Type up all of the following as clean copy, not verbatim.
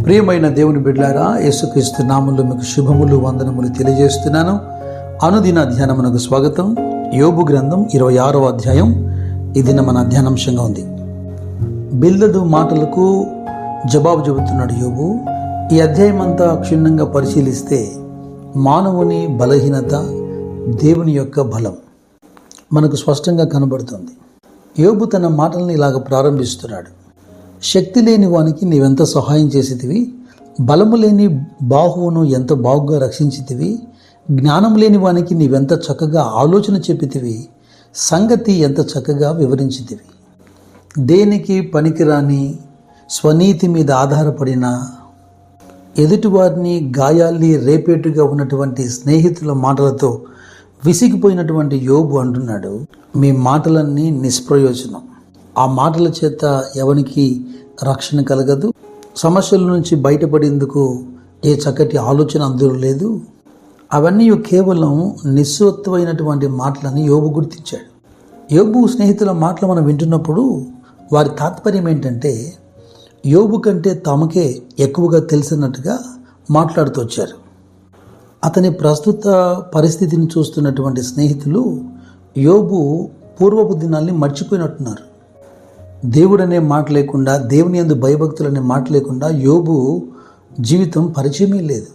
ప్రియమైన దేవుని బిడ్డలారా, యేసుక్రీస్తు నామములో మీకు శుభములు వందనములు తెలియజేస్తున్నాను. అనుదిన ధ్యానమునకు స్వాగతం. యోబు గ్రంథం 26వ అధ్యాయం ఇది మన ధ్యానాంశంగా ఉంది. బిల్దదు మాటలకు జవాబు చెబుతున్నాడు యోబు. ఈ అధ్యాయం అంతా క్షుణ్ణంగా పరిశీలిస్తే మానవుని బలహీనత, దేవుని యొక్క బలం మనకు స్పష్టంగా కనబడుతుంది. యోబు తన మాటలను ఇలాగ ప్రారంభిస్తున్నాడు. శక్తి లేని వానికి నీవెంత సహాయం చేసేదివి, బలము లేని బాహువును ఎంత బాగుగా రక్షించితివి, జ్ఞానం లేని వానికి నీవెంత చక్కగా ఆలోచన చెప్పితివి, సంగతి ఎంత చక్కగా వివరించితివి. దేనికి పనికిరాని స్వనీతి మీద ఆధారపడిన ఎదుటివారిని గాయాల్ని రేపేటుగా ఉన్నటువంటి స్నేహితుల మాటలతో విసిగిపోయినటువంటి యోబు అంటున్నాడు, మీ మాటలన్నీ నిష్ప్రయోజనం. ఆ మాటల చేత ఎవరికి రక్షణ కలగదు. సమస్యల నుంచి బయటపడేందుకు ఏ చక్కటి ఆలోచన అందులో లేదు. అవన్నీ కేవలం నిస్సత్వమైనటువంటి మాటలని యోబు గుర్తించాడు. యోబు స్నేహితుల మాటలు మనం వింటున్నప్పుడు వారి తాత్పర్యం ఏంటంటే, యోబు కంటే తమకే ఎక్కువగా తెలిసినట్టుగా మాట్లాడుతూ వచ్చారు. అతని ప్రస్తుత పరిస్థితిని చూస్తున్నటువంటి స్నేహితులు యోబు పూర్వపు దినాల్ని మర్చిపోయినట్టున్నారు. దేవుడనే మాట లేకుండా, దేవుని యందు భయభక్తులనే మాట లేకుండా యోబు జీవితం పరిచయమే లేదు.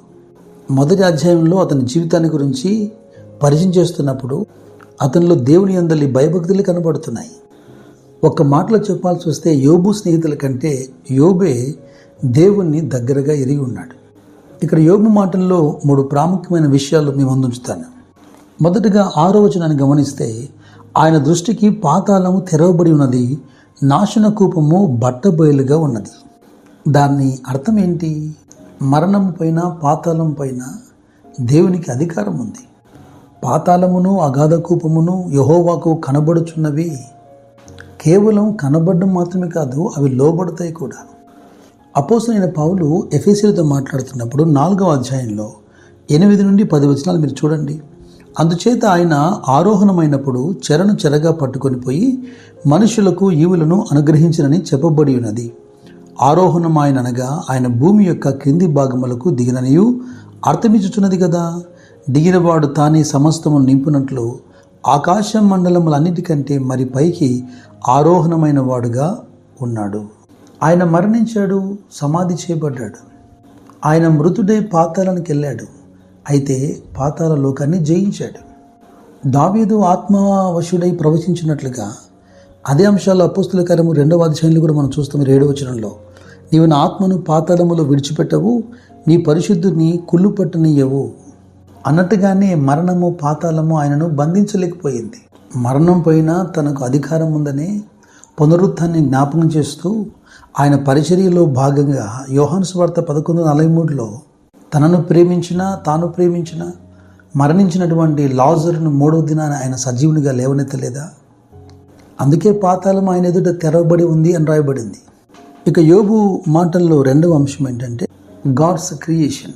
మొదటి అధ్యాయంలో అతని జీవితాన్ని గురించి పరిచయం చేస్తున్నప్పుడు అతనిలో దేవుని యందలి భయభక్తులు కనబడుతున్నాయి. ఒక్క మాటలో చెప్పాల్సి వస్తే యోబు స్నేహితుల కంటే యోబే దేవుణ్ణి దగ్గరగా ఎరిగి ఉన్నాడు. ఇక్కడ యోబు మాటల్లో 3 ప్రాముఖ్యమైన విషయాలు మీ ముందు ఉంచుతాను. మొదటగా 6వ వచనాన్ని గమనిస్తే, ఆయన దృష్టికి పాతాళము తెరవబడి ఉన్నది, నాశన కూపము బట్టబయలుగా ఉన్నది. దాని అర్థం ఏంటి? మరణం పైన, పాతాళం పైన దేవునికి అధికారం ఉంది. పాతాళమును అగాధ కూపమును యెహోవాకు కనబడుచున్నవి. కేవలం కనబడడం మాత్రమే కాదు, అవి లోబడతాయి కూడా. అపోస్తలుడైన పౌలు ఎఫెసీయులతో మాట్లాడుతున్నప్పుడు 4వ అధ్యాయంలో 8 నుండి 10 వచనాలు మీరు చూడండి. అందుచేత ఆయన ఆరోహణమైనప్పుడు చెరను చెరగా పట్టుకొని పోయి మనుషులకు ఈవులను అనుగ్రహించినని చెప్పబడి ఉన్నది. ఆరోహణం ఆయన అనగా ఆయన భూమి యొక్క క్రింది భాగములకు దిగిననియు అర్థమిచ్చుచున్నది కదా. దిగినవాడు తానే సమస్తము నింపునట్లు ఆకాశ మండలములన్నిటికంటే మరి పైకి ఆరోహణమైన వాడుగా ఉన్నాడు. ఆయన మరణించాడు, సమాధి చేయబడ్డాడు. ఆయన మృతుడై పాతాళానికి వెళ్ళాడు. అయితే పాతాళ లోకాన్ని జయించాడు. దావీదు ఆత్మవశుడై ప్రవచించినట్లుగా అదే అంశాలు అపోస్తలుల కార్యము 2వ అధ్యాయంలో కూడా మనం చూస్తాం. 7వ వచనంలో, నీవు నా ఆత్మను పాతాళములో విడిచిపెట్టవు, నీ పరిశుద్ధుని కుళ్ళు పట్టనీయవు అన్నట్టుగానే మరణము, పాతాళము ఆయనను బంధించలేకపోయింది. మరణం పైన తనకు అధికారం ఉందనే పునరుత్థాన్ని జ్ఞాపకం చేస్తూ ఆయన పరిచర్యలో భాగంగా యోహాను సువార్త 11:43లో తాను ప్రేమించిన మరణించినటువంటి లాజరును 3వ దినాన ఆయన సజీవునిగా లేవనెత్తలేదా? అందుకే పాతాళం ఆయన ఎదుట తెరవబడి ఉంది అని రాయబడింది. ఇక యోబు మాటల్లో 2వ అంశం ఏంటంటే గాడ్స్ క్రియేషన్.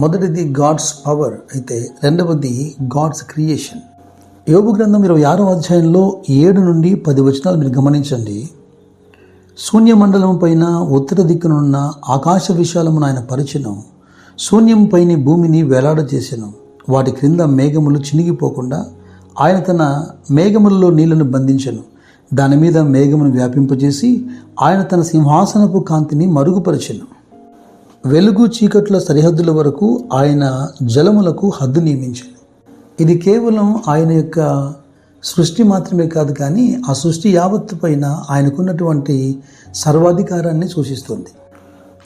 మొదటిది గాడ్స్ పవర్ అయితే, రెండవది గాడ్స్ క్రియేషన్. యోబు గ్రంథం 26వ అధ్యాయంలో 7 నుండి 10 వచనాలు మీరు గమనించండి. శూన్యమండలం పైన ఉత్తర దిక్కునున్న ఆకాశ విశాలమును ఆయన పరిచెను, శూన్యం పైన భూమిని వేలాడ చేసెను, వాటి క్రింద మేఘములు చినిగిపోకుండా ఆయన తన మేఘములలో నీళ్లను బంధించెను, దాని మీద మేఘమును వ్యాపింపజేసి ఆయన తన సింహాసనపు కాంతిని మరుగుపరచెను. వెలుగు చీకట్ల సరిహద్దుల వరకు ఆయన జలములకు హద్దు నియమించెను. ఇది కేవలం ఆయన యొక్క సృష్టి మాత్రమే కాదు, కానీ ఆ సృష్టి యావత్తు పైన ఆయనకున్నటువంటి సర్వాధికారాన్ని సూచిస్తుంది.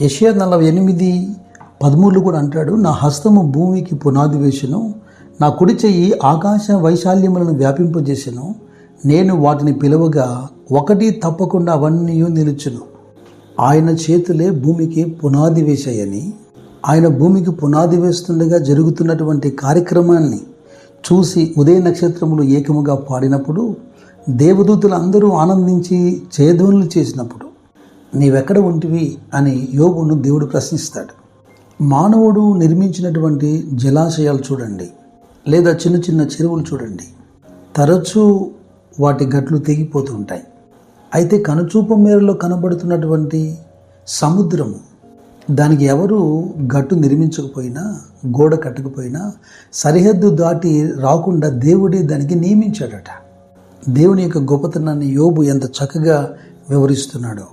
యెషయా 48:13 కూడా అంటాడు, నా హస్తము భూమికి పునాది వేసెను, నా కుడి చెయ్యి ఆకాశ వైశాల్యములను వ్యాపింపజేసెను, నేను వాటిని పిలువగా ఒకటి తప్పకుండా అవన్నీ నిలుచును. ఆయన చేతులే భూమికి పునాది వేశాయని, ఆయన భూమికి పునాది వేస్తుండగా జరుగుతున్నటువంటి కార్యక్రమాన్ని చూసి ఉదయ నక్షత్రములు ఏకముగా పాడినప్పుడు, దేవదూతలు అందరూ ఆనందించి జయధ్వనులు చేసినప్పుడు నీవెక్కడ ఉంటివి అని యోబును దేవుడు ప్రశ్నిస్తాడు. మానవుడు నిర్మించినటువంటి జలాశయాలు చూడండి, లేదా చిన్న చిన్న చెరువులు చూడండి, తరచూ వాటి గట్లు తెగిపోతూ ఉంటాయి. అయితే కనుచూపు మేరలో కనబడుతున్నటువంటి సముద్రము దానికి ఎవరు గట్టు నిర్మించకపోయినా, గోడ కట్టకపోయినా, సరిహద్దు దాటి రాకుండా దేవుడే దానికి నియమించాడట. దేవుని యొక్క గొప్పతనాన్ని యోబు ఎంత చక్కగా వివరిస్తున్నాడో.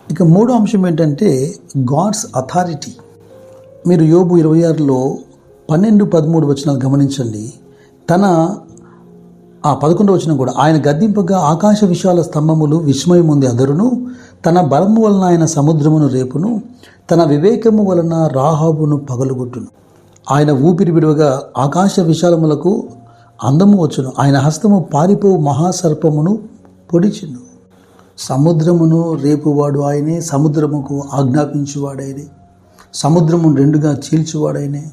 ఇక మూడో అంశం ఏంటంటే గాడ్స్ అథారిటీ. మీరు యోబు 26లో 12-13 వచనాలు గమనించండి. తన 11వ వచనం కూడా, ఆయన గద్దింపగా ఆకాశ విశాల స్తంభములు విస్మయముంది అదరును, తన బలము వలన ఆయన సముద్రమును రేపును, తన వివేకము వలన రాహాబును పగలుగొట్టును. ఆయన ఊపిరి విడువగా ఆకాశ విశాలములకు అందము వచ్చును, ఆయన హస్తము పారిపోవు మహాసర్పమును పొడిచును. సముద్రమును రేపువాడు ఆయనే, సముద్రముకు ఆజ్ఞాపించువాడైనే, సముద్రమును రెండుగా చీల్చువాడైనే.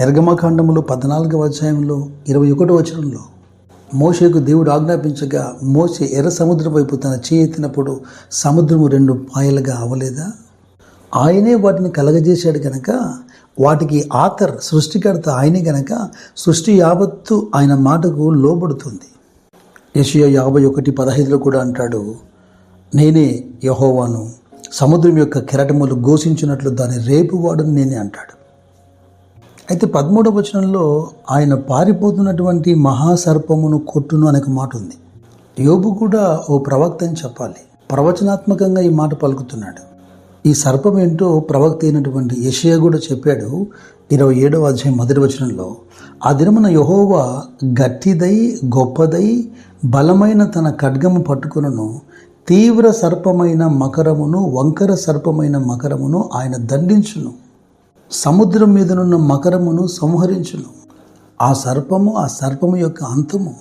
నిర్గమకాండములో 14వ అధ్యాయంలో 21వ వచనంలో మోషేకు దేవుడు ఆజ్ఞాపించగా మోషే ఎర్ర సముద్రం వైపు తన చేయెత్తినప్పుడు సముద్రము 2 పాయలుగా అవ్వలేదా? ఆయనే వాటిని కలగజేశాడు కనుక, వాటికి సృష్టికర్త ఆయనే గనక సృష్టి యావత్తు ఆయన మాటకు లోబడుతుంది. యెషయా 51:15లో కూడా అంటాడు, నేనే యెహోవాను, సముద్రం యొక్క కెరటములు ఘోషించినట్లు దాని రేపువాడుని నేనే అంటాడు. అయితే 13వ వచనంలో ఆయన పారిపోతున్నటువంటి మహాసర్పమును కొట్టును అనే మాట ఉంది. యోబు కూడా ఓ ప్రవక్త అని చెప్పాలి. ప్రవచనాత్మకంగా ఈ మాట పలుకుతున్నాడు. ఈ సర్పం ఏంటో ప్రవక్త అయినటువంటి యెషయా కూడా చెప్పాడు. 27వ అధ్యాయం 1వ వచనంలో, ఆ దినమున యెహోవా గట్టిదై గొప్పదై బలమైన తన ఖడ్గము పట్టుకొనును, తీవ్ర సర్పమైన మకరమును వంకర సర్పమైన మకరమును ఆయన దండించును, సముద్రం మీదనున్న మకరమును సంహరించును. ఆ సర్పము యొక్క అంతము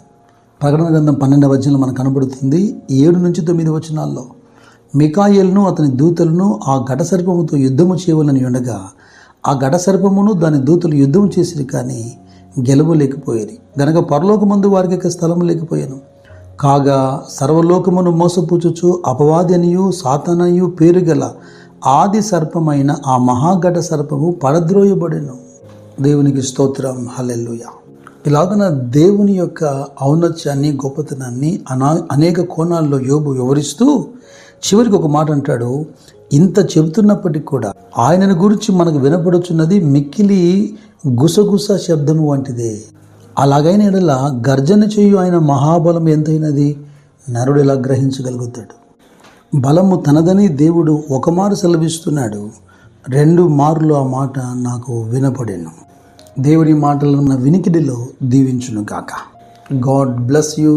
ప్రకటన గ్రంథం 12వ అధ్యాయంలో మనకు కనబడుతుంది. 7-9 వచనాల్లో మికాయేలును అతని దూతలను ఆ ఘటసర్పముతో యుద్ధము చేయవలని ఉండగా ఆ ఘటసర్పమును దాని దూతలు యుద్ధం చేసిరి, కానీ గెలవలేకపోయేది గనక పరలోకమందు వారికి స్థలము లేకపోయాను. కాగా సర్వలోకమును మోసపుచ్చుచు అపవాది అనియు సాతాననియు పేరు గల ఆది సర్పమైన ఆ మహాఘట సర్పము పడద్రోయబడెను. దేవునికి స్తోత్రం, హల్లెలూయా. ఇలాగన దేవుని యొక్క ఔన్నత్యాన్ని, గొప్పతనాన్ని అనేక కోణాల్లో యోబు వివరిస్తూ చివరికి ఒక మాట అంటాడు, ఇంత చెబుతున్నప్పటికీ కూడా ఆయనను గురించి మనకు వినపడుచున్నది మిక్కిలి గుసగుస శబ్దము వంటిదే. అలాగైన ఎడల గర్జన చేయు ఆయన మహాబలం ఎంతైనది నరుడు ఎలా గ్రహించగలుగుతాడు? బలము తనదని దేవుడు ఒకమారు సెలవిస్తున్నాడు, 2 మార్లు ఆ మాట నాకు వినపడెను. దేవుడి మాటలు ఉన్న వినికిడిలో దీవించును గాక. God bless you.